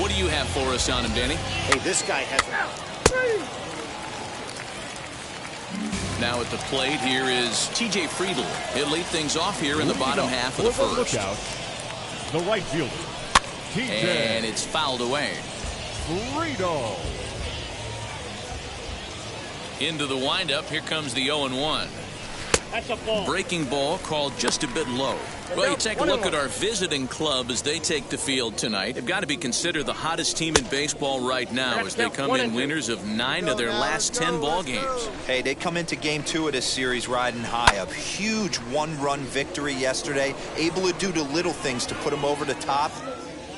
What do you have for us on him, Danny? Hey, this guy has... Now at the plate, here is T.J. Friedl. He'll lead things off here in the bottom half of the first. Lookout, the right fielder, T.J. And it's fouled away. Friedl. Into the windup, here comes the 0-1. That's a ball. Breaking ball called just a bit low. Well, you take a look at our visiting club as they take the field tonight. They've got to be considered the hottest team in baseball right now as they come in winners of 9 of their last 10 ball games. Hey, they come into game 2 of this series riding high. A huge one-run victory yesterday. Able to do the little things to put them over the top.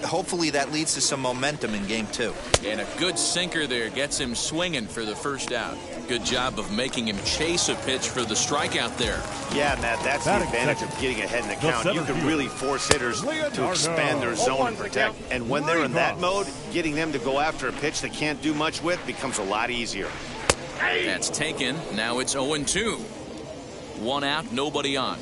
Hopefully that leads to some momentum in game 2. And a good sinker there gets him swinging for the first out. Good job of making him chase a pitch for the strikeout there. Yeah, Matt, that's the advantage of getting ahead in the count. You can really force hitters to expand their zone and protect. And when they're in that mode, getting them to go after a pitch they can't do much with becomes a lot easier. That's taken. Now it's 0-2. 1 out, nobody on.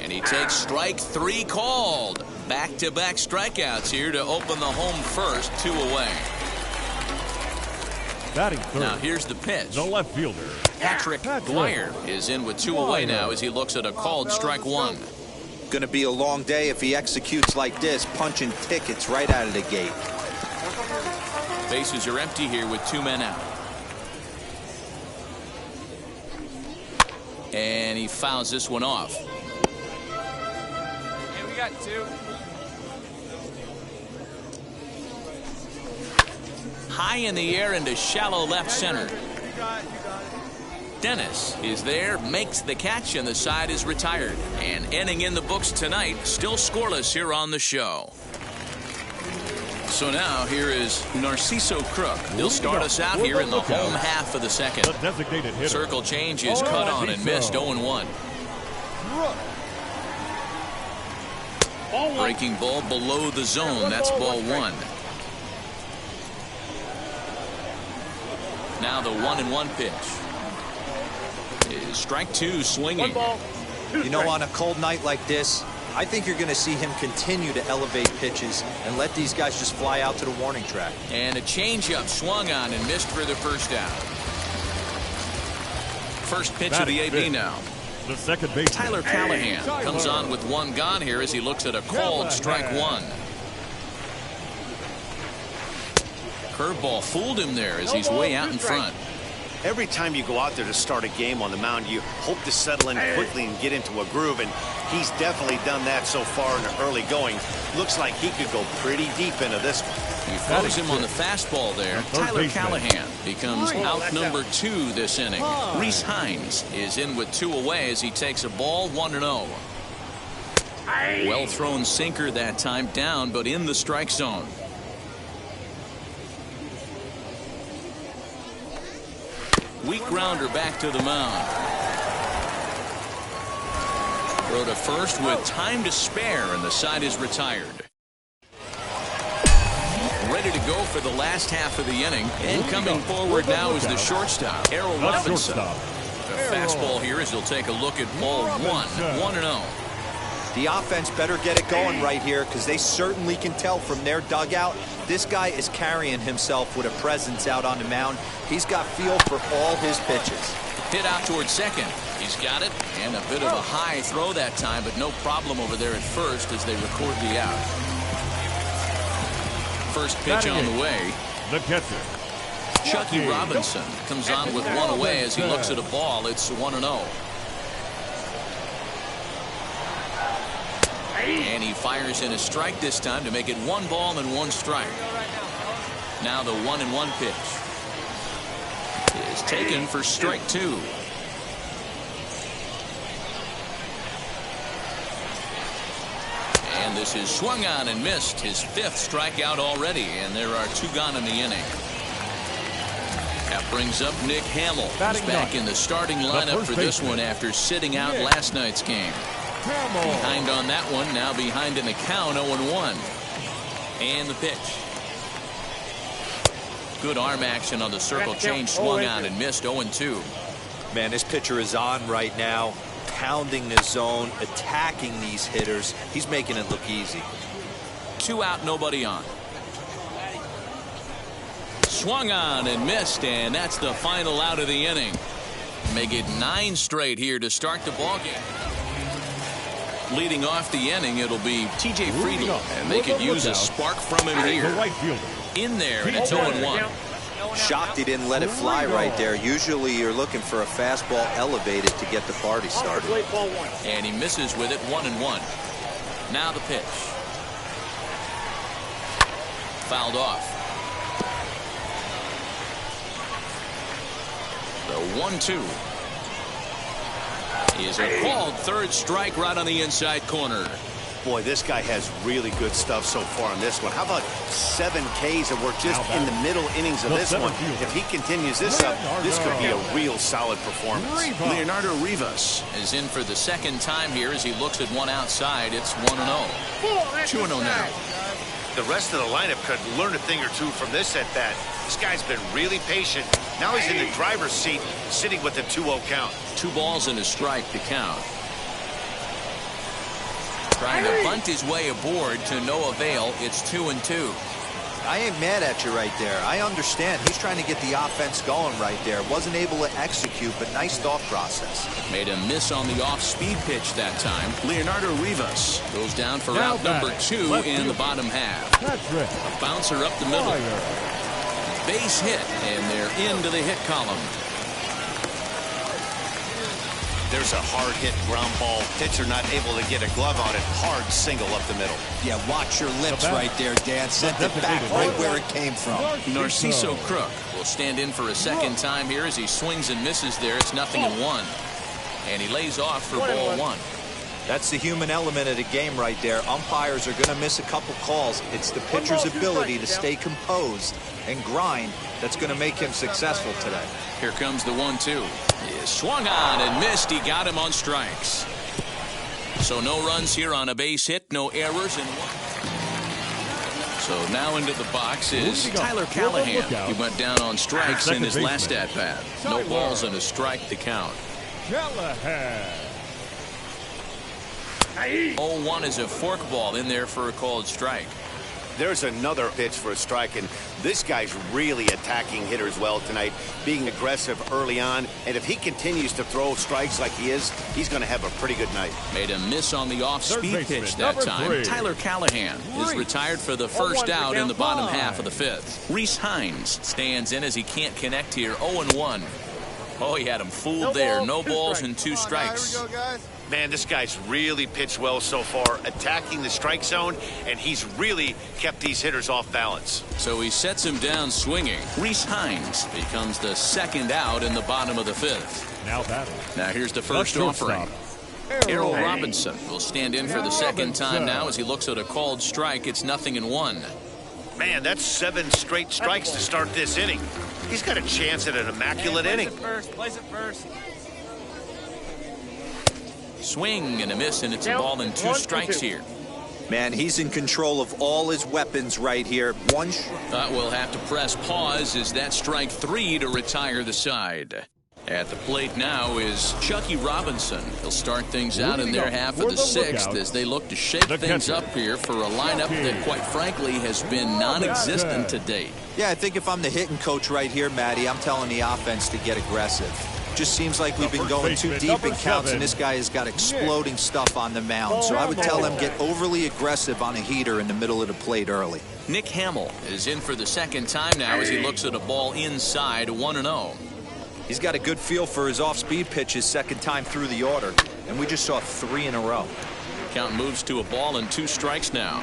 And he takes strike 3 called. Back-to-back strikeouts here to open the home first. 2 away. Batting third. Now here's the pitch. The left fielder, Patrick Dwyer is in with 2 away now as he looks at a called strike 1. Going to be a long day if he executes like this, punching tickets right out of the gate. Bases are empty here with 2 men out. And he fouls this one off. And we got 2. High in the air into shallow left center. Dennis is there, makes the catch, and the side is retired. And ending in the books tonight, still scoreless here on the show. So now here is Narciso Crook. He'll start us out here in the home half of the second. the designated hitter. Circle change is cut on and missed. 0-1. Breaking ball below the zone. That's ball 1. Now the 1-1 pitch. Is strike 2 swinging. You know, on a cold night like this, I think you're going to see him continue to elevate pitches and let these guys just fly out to the warning track. And a changeup swung on and missed for the first out. First pitch of the AB now. The second baseman, Tyler Callahan comes on with 1 gone here as he looks at a called strike 1. Curveball fooled him there as he's way out in front. Every time you go out there to start a game on the mound, you hope to settle in quickly and get into a groove, and he's definitely done that so far in the early going. Looks like he could go pretty deep into this one. He throws him on the fastball there. Tyler Callahan becomes out number 2 this inning. Reese Hines is in with 2 away as he takes a ball 1-0. Well thrown sinker that time, down but in the strike zone. Weak grounder back to the mound. Throw to first with time to spare, and the side is retired. Ready to go for the last half of the inning. And coming forward now is the shortstop, Errol Robinson. The fastball here as he'll take a look at ball 1. 1-0. The offense better get it going right here because they certainly can tell from their dugout this guy is carrying himself with a presence out on the mound. He's got feel for all his pitches. Hit out towards second. He's got it, and a bit of a high throw that time, but no problem over there at first as they record the out. First pitch on the way. The catcher, Chucky Robinson comes on with 1 away as he looks at a ball. It's 1-0. And he fires in a strike this time to make it 1 ball and 1 strike. Now the 1-1 pitch is taken for strike 2. And this is swung on and missed. His 5th strikeout already, and there are 2 gone in the inning. That brings up Nick Hamill. He's back in the starting lineup for this one after sitting out last night's game. Behind on that one, now behind in the count, 0-1. And the pitch. Good arm action on the circle change, swung on and missed. 0-2. Man, this pitcher is on right now. pounding the zone, attacking these hitters. He's making it look easy. 2 out, nobody on. Swung on and missed, and that's the final out of the inning. Make it 9 straight here to start the ballgame. Leading off the inning, it'll be T.J. Friedl, and they could use a spark from him here. In there, and it's 0-1. Shocked he didn't let it fly right there. Usually you're looking for a fastball elevated to get the party started. And he misses with it, 1-1. Now the pitch. Fouled off. The 1-2 is a called third strike right on the inside corner. Boy, this guy has really good stuff so far on this one. How about 7 Ks, and we're just in the middle innings of this one. If he continues this up, this could be a real solid performance. Leonardo Rivas is in for the second time here as he looks at one outside. It's 1-0. 2-0 now. The rest of the lineup could learn a thing or two from this at bat. This guy's been really patient. Now he's in the driver's seat, sitting with a 2-0 count. 2 balls and a strike to count. Trying to bunt his way aboard to no avail. It's 2-2. I ain't mad at you right there. I understand. He's trying to get the offense going right there. Wasn't able to execute, but nice thought process. Made a miss on the off-speed pitch that time. Leonardo Rivas goes down for route number 2 in the bottom half. A bouncer up the middle. Base hit, and they're into the hit column. There's a hard hit ground ball. Pitcher not able to get a glove on it. Hard single up the middle. Yeah, watch your lips right there, Dan. Sent it back right where it came from. Narciso Crook will stand in for a second time here as he swings and misses there. It's 0-1. And he lays off for ball 1. That's the human element of the game right there. Umpires are going to miss a couple calls. It's the pitcher's ability to stay composed and grind that's going to make him successful today. Here comes the 1-2. He swung on and missed. He got him on strikes. So no runs here on a base hit, no errors, and 1. So now into the box is Tyler Callahan. He went down on strikes in his last at-bat. No balls and a strike to count. Callahan. 0-1 is a forkball in there for a called strike. There's another pitch for a strike, and this guy's really attacking hitters well tonight, being aggressive early on. And if he continues to throw strikes like he is, he's going to have a pretty good night. Made a miss on the off-speed pitch that time. Tyler Callahan is retired for the first out in the bottom half of the 5th. Rhys Hines stands in as he can't connect here. 0-1. Oh, he had him fooled there. No balls and 2 strikes. Here we go, guys. Man, this guy's really pitched well so far, attacking the strike zone, and he's really kept these hitters off balance. So he sets him down swinging. Rhys Hines becomes the second out in the bottom of the 5th. Now here's the first offering. Errol Robinson will stand in for the second time now as he looks at a called strike. It's 0-1. Man, that's 7 straight strikes to start this inning. He's got a chance at an immaculate inning. Place it first. Swing and a miss, and it's a ball and 2 strikes here. Man, he's in control of all his weapons right here. We'll have to press pause as that strike 3 to retire the side. At the plate now is Chucky Robinson. He'll start things out in their half of the 6th as they look to shake things up here for a lineup that, quite frankly, has been non-existent to date. Yeah, I think if I'm the hitting coach right here, Matty, I'm telling the offense to get aggressive. Just seems like we've been going too deep in counts, and this guy has got exploding stuff on the mound. So I would tell them get overly aggressive on a heater in the middle of the plate early. Nick Hamill is in for the second time now as he looks at a ball inside. 1-0. He's got a good feel for his off-speed pitches second time through the order, and we just saw 3 in a row. Count moves to a ball and 2 strikes now.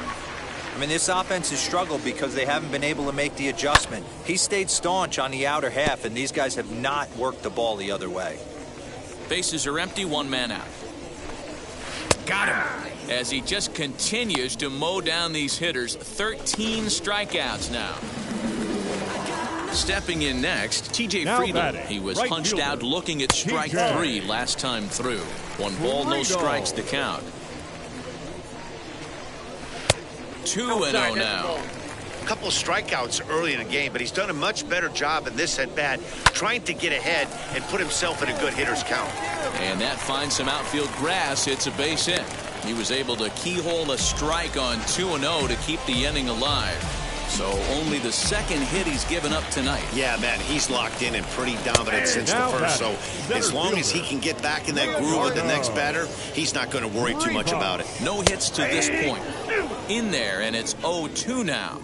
I mean, this offense has struggled because they haven't been able to make the adjustment. He stayed staunch on the outer half, and these guys have not worked the ball the other way. Bases are empty, 1 man out. Got him. As he just continues to mow down these hitters. 13 strikeouts now. Stepping in next, T.J. Friedl. He was punched out looking at strike 3 last time through. 1 ball, no strikes to count. 2-0 now. A couple of strikeouts early in the game, but he's done a much better job in this at-bat trying to get ahead and put himself in a good hitter's count. And that finds some outfield grass. It's a base hit. He was able to keyhole a strike on 2-0 to keep the inning alive. So only the second hit he's given up tonight. Yeah, man, he's locked in and pretty dominant since the first. So as long as he can get back in that groove with the next batter, he's not going to worry too much about it. No hits to this point. In there, and it's 0-2 now.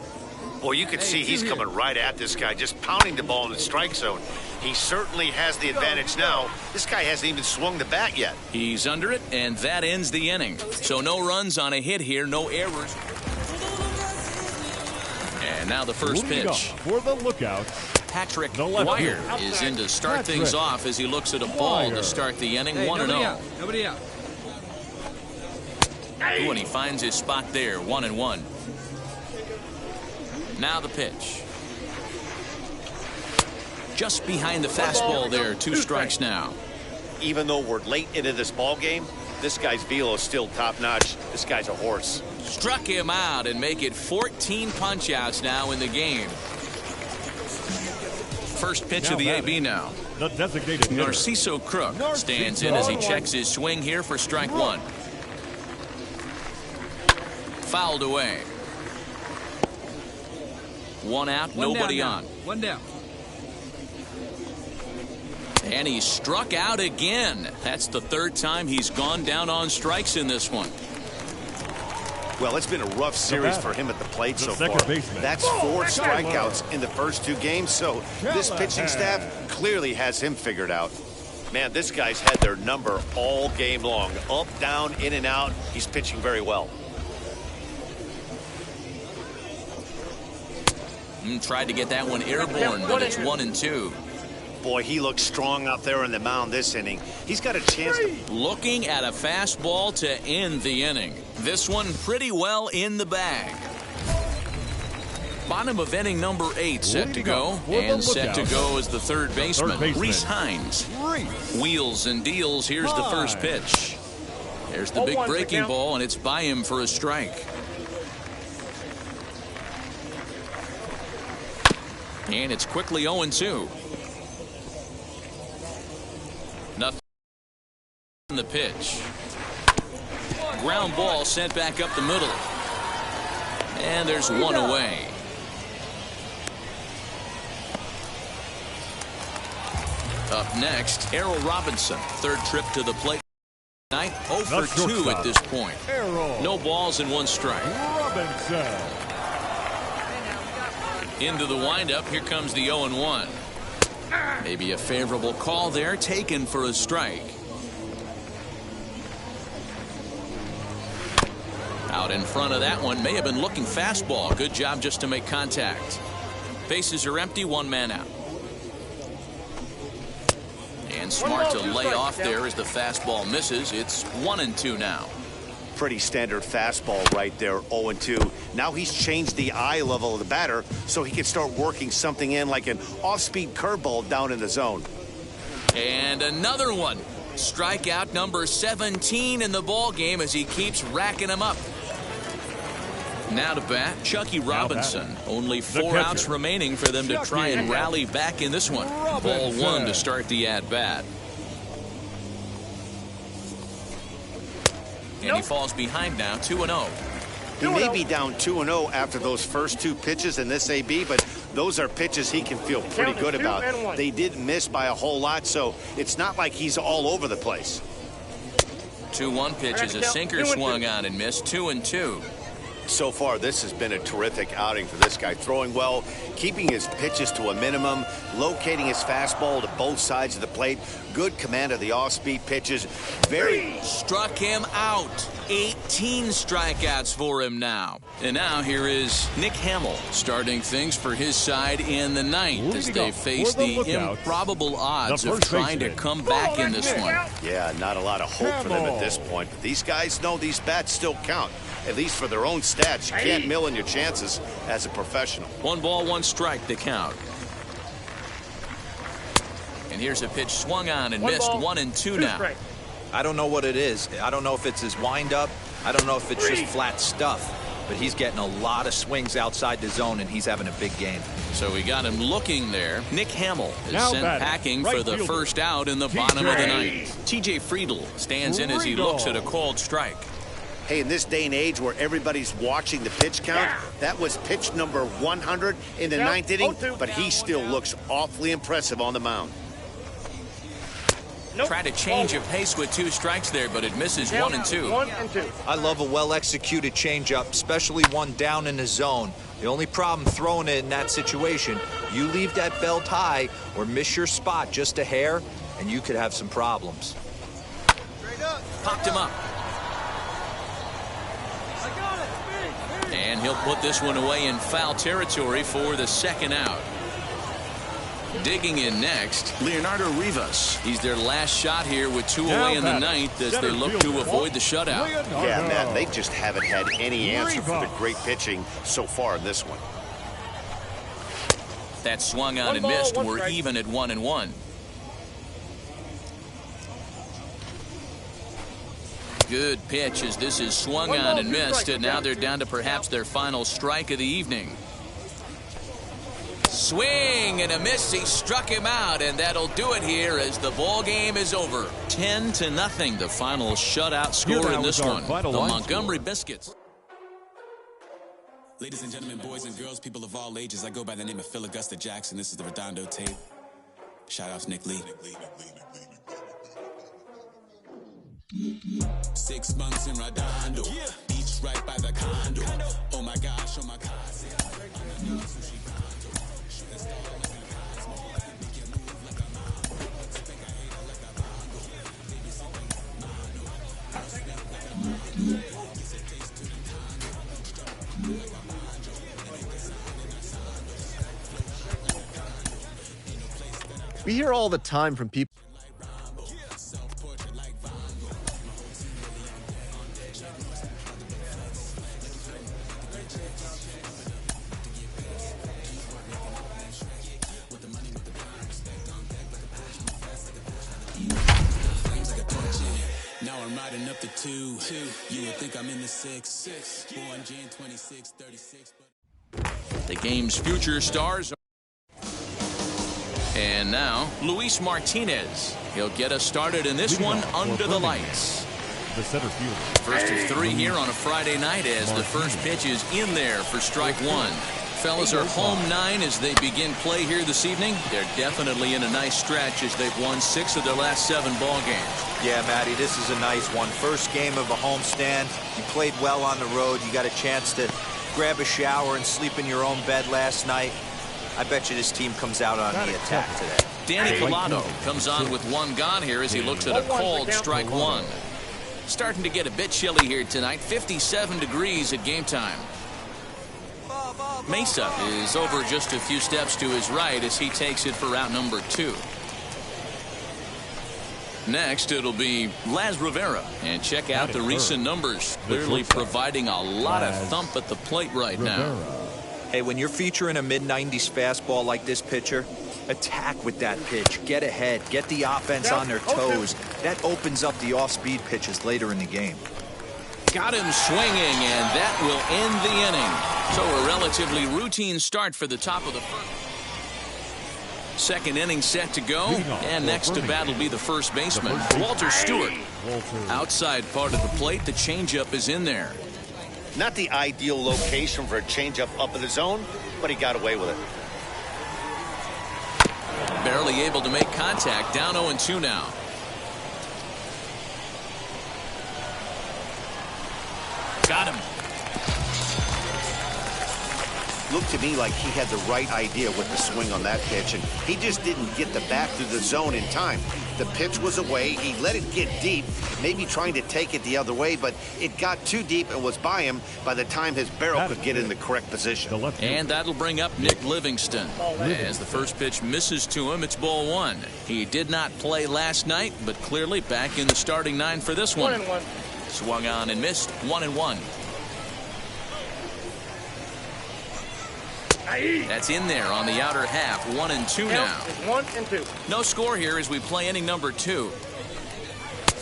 Well, you can see he's coming right at this guy, just pounding the ball in the strike zone. He certainly has the advantage now. This guy hasn't even swung the bat yet. He's under it, and that ends the inning. So no runs on a hit here, no errors. And now the first pitch. For the lookout, Patrick Dwyer is in to start things off as he looks at a ball to start the inning. 1-0. Nobody out. Ooh, and he finds his spot there. 1-1. Now the pitch. Just behind the fastball there. 2 strikes now. Even though we're late into this ball game, this guy's velo is still top-notch. This guy's a horse. Struck him out and make it 14 punch-outs now in the game. First pitch of the AB now. The designated hitter, Narciso Crook stands in as he checks his swing here for strike 1. Fouled away. 1 out, nobody on. 1 down. And he struck out again. That's the 3rd time he's gone down on strikes in this one. Well, it's been a rough series for him at the plate so far. That's 4 strikeouts in the first 2 games, so this pitching staff clearly has him figured out. Man, this guy's had their number all game long. Up, down, in and out. He's pitching very well. Tried to get that one airborne, but it's 1-2. Boy, he looks strong out there on the mound this inning. He's got a chance to... Looking at a fastball to end the inning. This one pretty well in the bag. Bottom of inning number 8 set to go. And set to go is the 3rd baseman, Rhys Hines. Wheels and deals. Here's the first pitch. There's the big breaking ball, and it's by him for a strike. And it's quickly 0-2. Nothing in the pitch. Ground ball sent back up the middle. And there's 1 away. Up next, Errol Robinson. 3rd trip to the plate tonight. 0 for 2 at this point. No balls and 1 strike. Robinson. Into the windup. Here comes the 0-1. Maybe a favorable call there, taken for a strike. Out in front of that one, may have been looking fastball. Good job just to make contact. Bases are empty, 1 man out. And smart to lay off there as the fastball misses. It's 1-2 now. Pretty standard fastball right there, 0-2. Now he's changed the eye level of the batter so he can start working something in like an off-speed curveball down in the zone. And another one. Strikeout number 17 in the ball game as he keeps racking them up. Now to bat, Chucky Robinson. Only 4 outs remaining for them to try and rally back in this one. Ball 1 to start the at-bat. And he falls behind now, 2-0. He may be down 2-0 after those first 2 pitches in this AB, but those are pitches he can feel pretty good about. They didn't miss by a whole lot, so it's not like he's all over the place. 2-1 pitch is a sinker swung on and missed. 2-2. So far, this has been a terrific outing for this guy. Throwing well, keeping his pitches to a minimum, locating his fastball to both sides of the plate. Good command of the off-speed pitches. Struck him out. 18 strikeouts for him now. And now here is Nick Hamill starting things for his side in the 9th as they face the improbable odds of trying to come back in this one. Yeah, not a lot of hope for them at this point. But these guys know these bats still count. At least for their own stats. You can't mill in your chances as a professional. 1 ball, 1 strike to count. And here's a pitch swung on and missed. 1-2 now. I don't know what it is. I don't know if it's his windup. I don't know if it's just flat stuff. but he's getting a lot of swings outside the zone, and he's having a big game. So we got him looking there. Nick Hamill is Now sent batting, packing right for the fielder, first out in the bottom of the ninth. TJ Friedl stands in as he looks at a called strike. Hey, in this day and age where everybody's watching the pitch count, that was pitch number 100 in the ninth inning, but he still looks awfully impressive on the mound. Tried to change of pace with 2 strikes there, but it misses 1 and 2. I love a well-executed changeup, especially one down in the zone. The only problem throwing it in that situation, you leave that belt high or miss your spot just a hair, and you could have some problems. Popped him up. And he'll put this one away in foul territory for the second out. Digging in next, Leonardo Rivas. He's their last shot here with 2 away in the ninth as they look to avoid the shutout. Yeah, man, they just haven't had any answer for the great pitching so far in this one. That swung on and missed. We're even at 1 and 1. Good pitch as this is swung on and missed, and now they're down to perhaps their final strike of the evening. Swing and a miss. He struck him out, and that'll do it here as the ball game is over. 10-0, the final shutout score in this one. The Montgomery Biscuits. Ladies and gentlemen, boys and girls, people of all ages, I go by the name of Phil Augusta Jackson. This is the Redondo tape. Shout out to Nick Lee. 6 months in Redondo, beach right by the condo. Oh my gosh, oh my God. We hear all the time from people. Now I'm riding up the 2. You would think I'm in the 6. Born Jan 26, 36. The game's future stars. And now, Luis Martinez. He'll get us started in this one under the lights. The center fielder. First of 3 here on a Friday night as the first pitch is in there for strike 1. Fellas are home 9 as they begin play here this evening. They're definitely in a nice stretch as they've won 6 of their last 7 ball games. Yeah, Matty, this is a nice one. First game of a homestand. You played well on the road. You got a chance to grab a shower and sleep in your own bed last night. I bet you this team comes out on the attack today. Danny Collado comes on with 1 gone here as he looks at a called strike 1. Starting to get a bit chilly here tonight. 57 degrees at game time. Mesa is over just a few steps to his right as he takes it for route number 2. Next, it'll be Laz Rivera. And check out the recent numbers. Clearly providing a lot of thump at the plate right now. Hey, when you're featuring a mid-90s fastball like this pitcher, attack with that pitch. Get ahead. Get the offense on their toes. That opens up the off-speed pitches later in the game. Got him swinging, and that will end the inning. So a relatively routine start for the top of the first. Second inning set to go, and next to bat will be the first baseman, Walter Stewart. Outside part of the plate, the changeup is in there. Not the ideal location for a changeup up in the zone, but he got away with it. Barely able to make contact, down 0-2 now. Got him. Looked to me like he had the right idea with the swing on that pitch, and he just didn't get the bat through the zone in time. The pitch was away. He let it get deep, maybe trying to take it the other way, but it got too deep and was by him by the time his barrel could get in the correct position. And that'll bring up Nick Livingston. As the first pitch misses to him, it's ball 1. He did not play last night, but clearly back in the starting 9 for this one. 1-1. Swung on and missed. 1-1. That's in there on the outer half. 1-2 now. 1-2. No score here as we play inning number 2.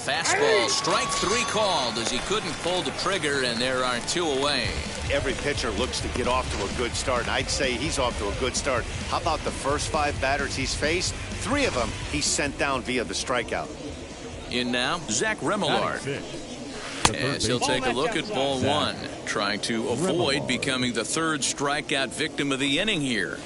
Fastball, strike 3 called as he couldn't pull the trigger, and there are 2 away. Every pitcher looks to get off to a good start, and I'd say he's off to a good start. How about the first 5 batters he's faced? 3 of them he's sent down via the strikeout. In now, Zach Remillard. As he'll take a look at ball 1, trying to avoid becoming the 3rd strikeout victim of the inning here.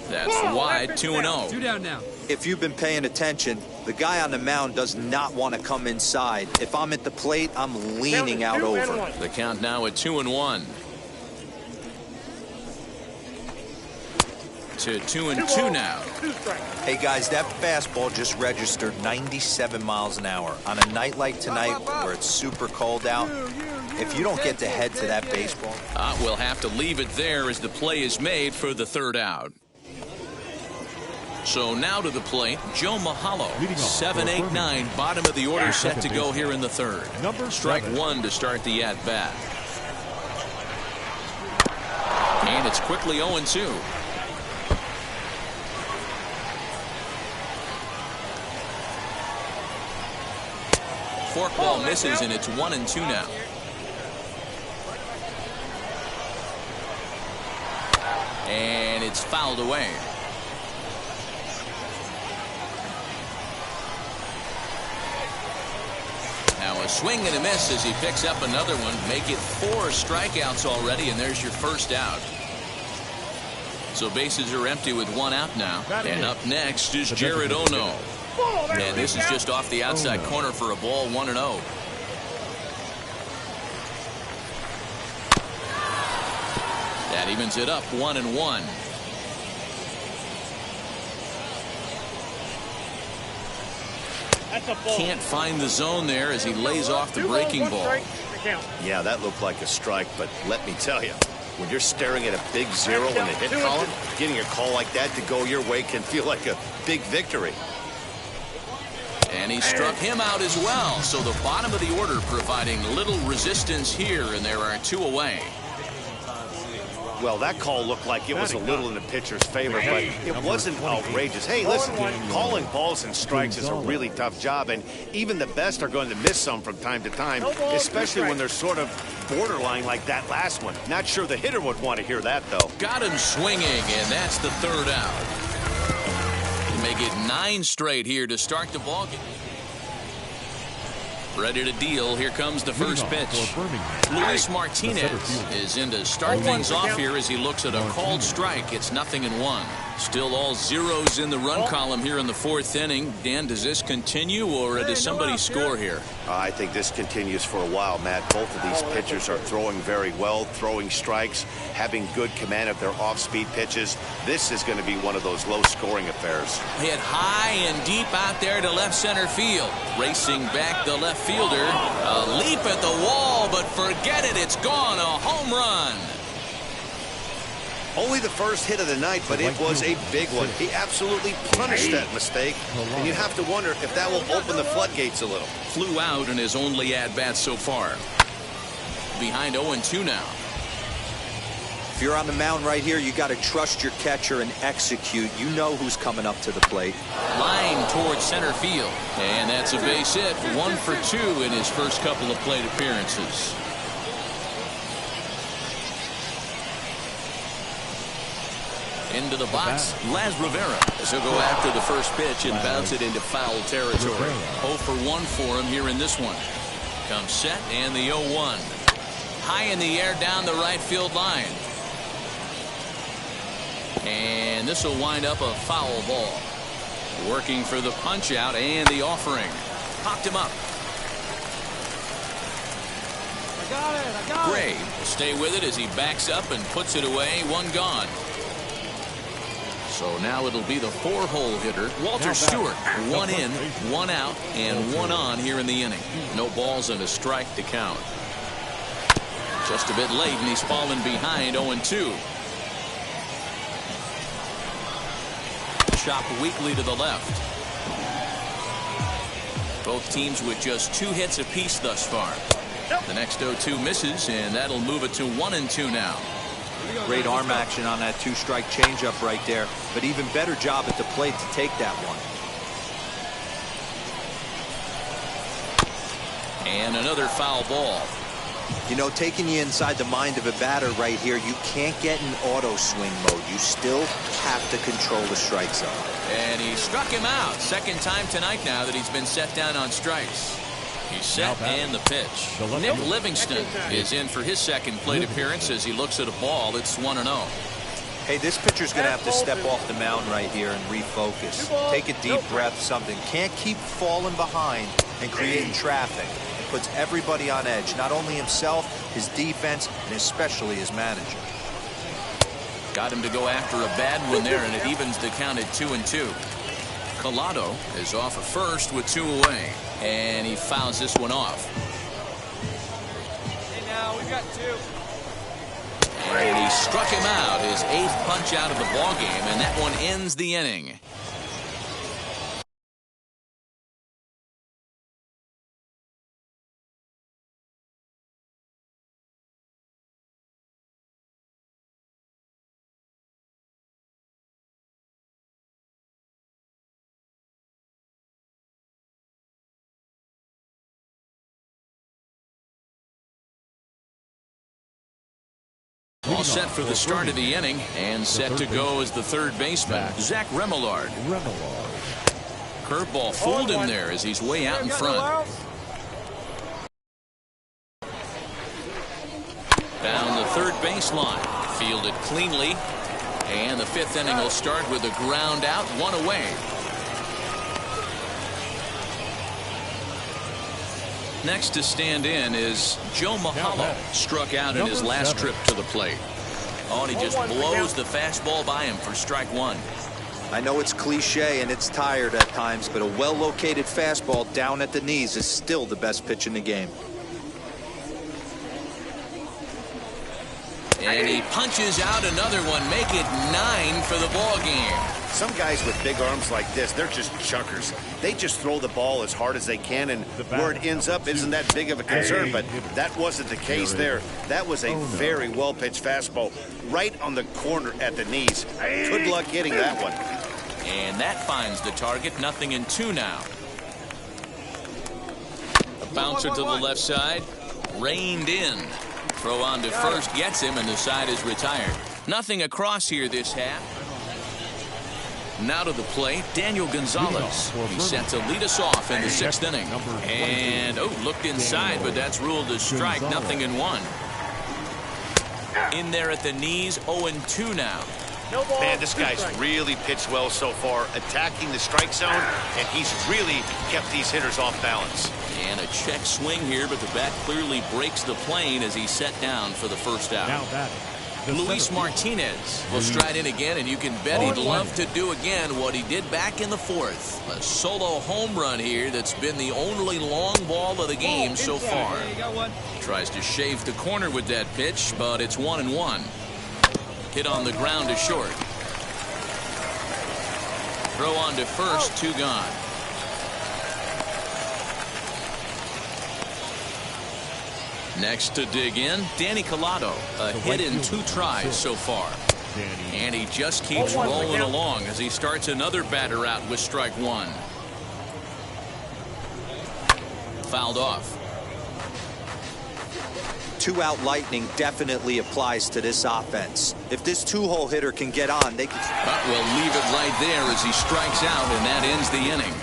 That's wide, 2-0. 2 down now. If you've been paying attention, the guy on the mound does not want to come inside. If I'm at the plate, I'm leaning out over. The count now at 2-1. To 2-2 now. Hey guys, that fastball just registered 97 miles an hour. On a night like tonight where it's super cold out, if you don't get to head to that baseball. We'll have to leave it there as the play is made for the 3rd out. So now to the plate, Joe Mahalo. 7-8-9, bottom of the order, set to go here in the 3rd. Strike 1 to start the at-bat. And it's quickly 0-2. Forkball misses, and it's 1-2 now. And it's fouled away. Now a swing and a miss as he picks up another one. Make it 4 strikeouts already, and there's your first out. So bases are empty with 1 out now. And up next is Jared Ono. And this is just off the outside corner for a ball, 1-0. That evens it up, 1-1. Can't find the zone there as he lays off the breaking ball. Yeah, that looked like a strike, but let me tell you, when you're staring at a big 0 in the hit column, getting a call like that to go your way can feel like a big victory. And he struck him out as well. So the bottom of the order providing little resistance here, and there are 2 away. Well, that call looked like it was a little in the pitcher's favor, but it wasn't outrageous. Hey, listen, calling balls and strikes is a really tough job, and even the best are going to miss some from time to time, especially when they're sort of borderline like that last one. Not sure the hitter would want to hear that, though. Got him swinging, and that's the 3rd out. Make it 9 straight here to start the ball game. Ready to deal. Here comes the first pitch. Luis Martinez is in to start things off here as he looks at a called strike. It's 0-1. Still all zeros in the run column here in the 4th inning. Dan, does this continue, or does somebody score here? I think this continues for a while, Matt. Both of these pitchers are throwing very well, throwing strikes, having good command of their off-speed pitches. This is going to be one of those low-scoring affairs. Hit high and deep out there to left center field. Racing back the left fielder. A leap at the wall, but forget it. It's gone. A home run. Only the first hit of the night, but it was a big one. He absolutely punished that mistake, and you have to wonder if that will open the floodgates a little. Flew out in his only at-bat so far. Behind 0-2 now. If you're on the mound right here, you got to trust your catcher and execute. You know who's coming up to the plate. Line towards center field. And that's a base hit. 1 for 2 in his first couple of plate appearances. Into the box, Laz Rivera. As he'll go after the first pitch and bounce it into foul territory. 0 for 1 for him here in this one. Comes set and the 0-1. High in the air down the right field line. And this will wind up a foul ball. Working for the punch out and the offering. Popped him up. I got it. Gray will stay with it as he backs up and puts it away. 1 gone. So now it'll be the 4-hole hitter, Walter Stewart. 1 in, 1 out, and 1 on here in the inning. No balls and a strike to count. Just a bit late, and he's fallen behind 0-2. Chop weakly to the left. Both teams with just 2 hits apiece thus far. The next 0-2 misses, and that'll move it to 1-2 now. Great arm action on that 2-strike changeup right there, but even better job at the plate to take that one. And another foul ball. You know, taking you inside the mind of a batter right here, you can't get in auto swing mode. You still have to control the strike zone. And he struck him out. Second time tonight now that he's been set down on strikes. He's set and the pitch. Nick Livingston is in for his second plate appearance as he looks at a ball that's 1-0. Hey, this pitcher's going to have to step off the mound right here and refocus. Take a deep breath, something. Can't keep falling behind and creating traffic. It puts everybody on edge, not only himself, his defense, and especially his manager. Got him to go after a bad one there, and it evens the count at 2-2. Collado is off at first with 2 away, and he fouls this one off. Hey, now we've got 2. And he struck him out, his 8th punch out of the ball game, and that one ends the inning. All set for the start of the inning and set to go as the third baseman, Zach Remillard. Curveball fooled him there as he's way out in front. Down the third baseline, fielded cleanly, and the 5th inning will start with a ground out, 1 away. Next to stand in is Joe Mahalo, struck out in his last trip to the plate. Oh, and he just blows the fastball by him for strike 1. I know it's cliche and it's tired at times, but a well-located fastball down at the knees is still the best pitch in the game. And he punches out another one, make it 9 for the ball game. Some guys with big arms like this, they're just chuckers. They just throw the ball as hard as they can, and where it ends up isn't that big of a concern, but that wasn't the case there. That was a very well-pitched fastball right on the corner at the knees. Good luck hitting that one. And that finds the target, 0-2 now. A bouncer to the left side, reined in. Throw on to first, gets him, and the side is retired. Nothing across here this half. Now to the plate, Daniel Gonzalez. He's set to lead us off in the 6th inning. And, looked inside, but that's ruled a strike, 0-1. In there at the knees, 0-2 now. Man, this guy's really pitched well so far, attacking the strike zone, and he's really kept these hitters off balance. And a check swing here, but the bat clearly breaks the plane as he's set down for the first out. Now batting, Luis Martinez will stride in again, and you can bet he'd love to do again what he did back in the 4th. A solo home run here that's been the only long ball of the game so far. Tries to shave the corner with that pitch, but it's 1-1. Hit on the ground to short. Throw on to first, 2 gone. Next to dig in, Danny Collado. A hit in 2 tries so far. And he just keeps rolling along as he starts another batter out with strike 1. Fouled off. 2-out lightning definitely applies to this offense. If this 2-hole hitter can get on, they can... We'll leave it right there as he strikes out, and that ends the inning.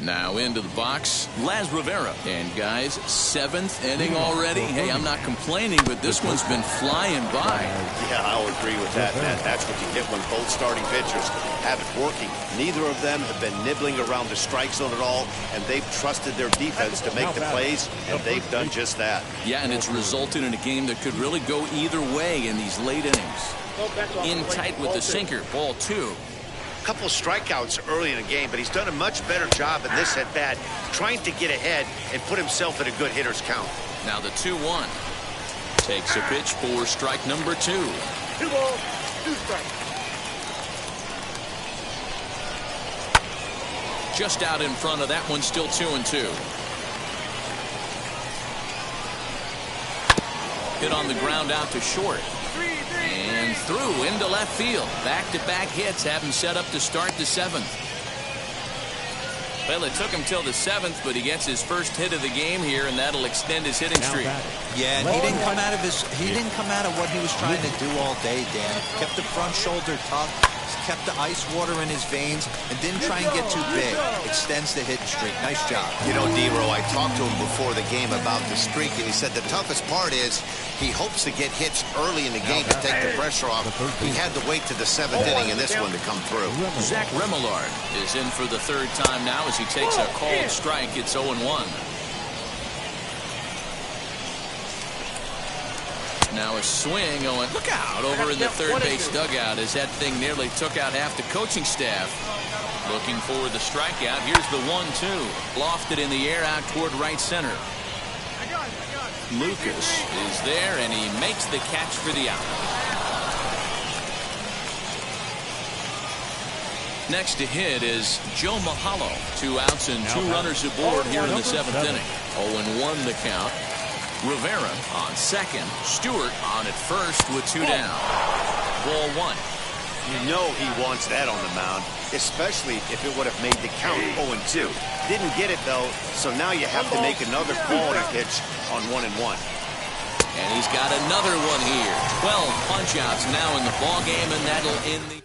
Now into the box, Laz Rivera. And guys, 7th inning already. Hey, I'm not complaining, but this one's been flying by. Yeah, I'll agree with that, Matt. That's what you get when both starting pitchers have it working. Neither of them have been nibbling around the strike zone at all, and they've trusted their defense to make the plays, and they've done just that. Yeah, and it's resulted in a game that could really go either way in these late innings. In tight with the sinker, ball 2. A couple of strikeouts early in the game, but he's done a much better job in this at-bat, trying to get ahead and put himself in a good hitter's count. Now the 2-1. Takes a pitch for strike number 2. 2 balls, 2 strikes. Just out in front of that one, still 2-2. Hit on the ground out to short. And through into left field. Back-to-back hits have him set up to start the 7th. Well, it took him till the 7th, but he gets his first hit of the game here, and that'll extend his hitting streak. Yeah, and he didn't come out of what he was trying to do all day, Dan. Kept the front shoulder tough, kept the ice water in his veins, and didn't try and get too big. Extends the hitting streak. Nice job. You know, D-Row, I talked to him before the game about the streak, and he said the toughest part is he hopes to get hits early in the game to take the pressure off. He had to wait to the 7th inning in this one to come through. Zach Remillard is in for the 3rd time now as he takes a called strike. It's 0-1. Now a swing going, look out, over in the third base dugout as that thing nearly took out half the coaching staff. Looking for the strikeout. Here's the 1-2. Lofted in the air out toward right center. Lucas is there, and he makes the catch for the out. Next to hit is Joe Mahalo. 2 outs and 2 runners aboard here in the 7th inning. 0-1 the count. Rivera on second. Stewart on at first with 2 down. Ball 1. You know he wants that on the mound, especially if it would have made the count 0-2. Didn't get it, though, so now you have to make another quality pitch on 1-1. And he's got another one here. 12 punch-outs now in the ballgame, and that'll end the...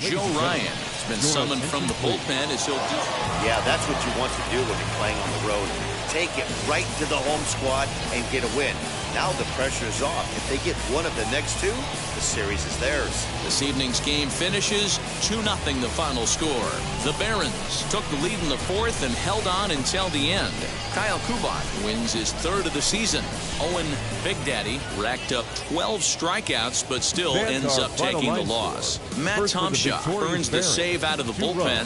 Joe Ryan has been summoned from the bullpen as he'll do... Yeah, that's what you want to do when you're playing on the road. Take it right to the home squad and get a win. Now the pressure is off. If they get one of the next 2, the series is theirs. This evening's game finishes 2-0 the final score. The Barons took the lead in the 4th and held on until the end. Kyle Kubot wins his 3rd of the season. Owen Big Daddy racked up 12 strikeouts but still ends up taking the loss. Matt Tomshaw earns the save out of the bullpen.